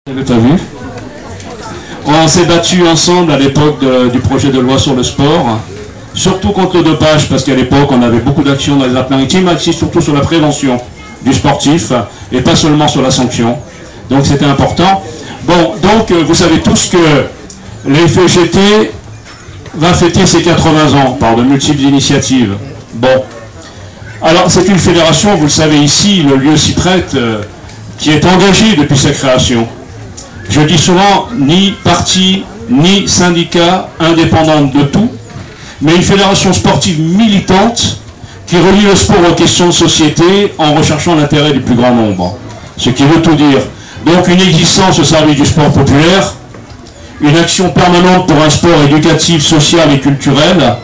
Vous l'avez pas vu. On s'est battu ensemble à l'époque du projet de loi sur le sport, surtout contre le dopage, parce qu'à l'époque on avait beaucoup d'actions dans les Alpes-Maritimes, mais aussi surtout sur la prévention du sportif, et pas seulement sur la sanction. Donc c'était important. Bon, donc vous savez tous que la FEGT va fêter ses 80 ans par de multiples initiatives. Bon. Alors c'est une fédération, vous le savez ici, le lieu s'y prête, qui est engagée depuis sa création. Je dis souvent, ni parti, ni syndicat indépendant de tout, mais une fédération sportive militante qui relie le sport aux questions de société en recherchant l'intérêt du plus grand nombre. Ce qui veut tout dire. Donc une existence au service du sport populaire, une action permanente pour un sport éducatif, social et culturel,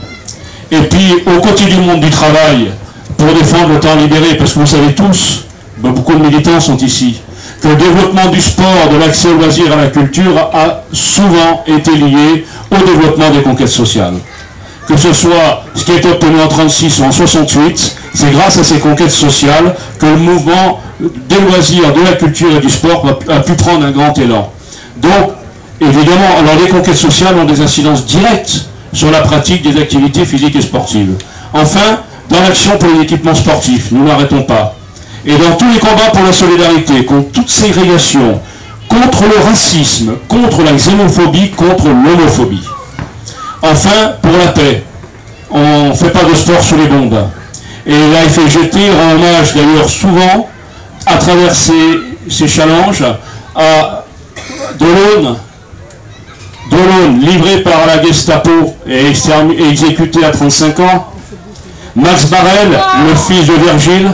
et puis au côté du monde du travail, pour défendre le temps libéré, parce que vous savez tous, beaucoup de militants sont ici, que le développement du sport, de l'accès aux loisirs, à la culture a souvent été lié au développement des conquêtes sociales. Que ce soit ce qui a été obtenu en 1936 ou en 1968, c'est grâce à ces conquêtes sociales que le mouvement des loisirs, de la culture et du sport a pu prendre un grand élan. Donc, évidemment, alors les conquêtes sociales ont des incidences directes sur la pratique des activités physiques et sportives. Enfin, dans l'action pour les équipements sportifs, nous n'arrêtons pas. Et dans tous les combats pour la solidarité, contre toute ségrégation, contre le racisme, contre la xénophobie, contre l'homophobie. Enfin, pour la paix, on ne fait pas de sport sous les bombes. Et la FEGT rend hommage d'ailleurs souvent, à travers ces challenges, à Delaune, livré par la Gestapo et exécuté à 35 ans, Max Barrel, le fils de Virgile,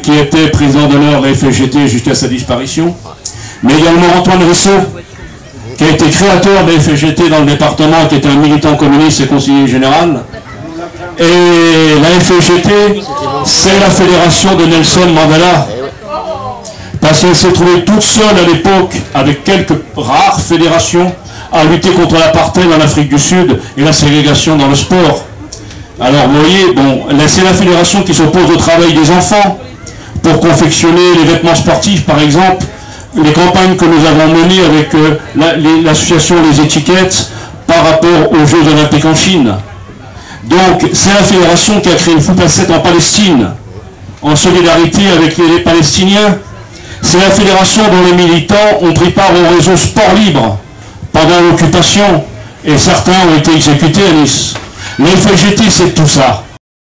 qui était président d'honneur de la FEGT jusqu'à sa disparition, mais également Antoine Risso, qui a été créateur de la FEGT dans le département, qui était un militant communiste et conseiller général. Et la FEGT, c'est la fédération de Nelson Mandela, parce qu'elle s'est trouvée toute seule à l'époque, avec quelques rares fédérations, à lutter contre l'apartheid en Afrique du Sud et la ségrégation dans le sport. Alors vous voyez, bon, c'est la fédération qui s'oppose au travail des enfants pour confectionner les vêtements sportifs, par exemple, les campagnes que nous avons menées avec l'association Les Étiquettes par rapport aux Jeux Olympiques en Chine. Donc c'est la fédération qui a créé le foot à 7 en Palestine, en solidarité avec les Palestiniens. C'est la fédération dont les militants ont pris part au réseau Sport Libre pendant l'occupation, et certains ont été exécutés à Nice. La FEGT, c'est tout ça.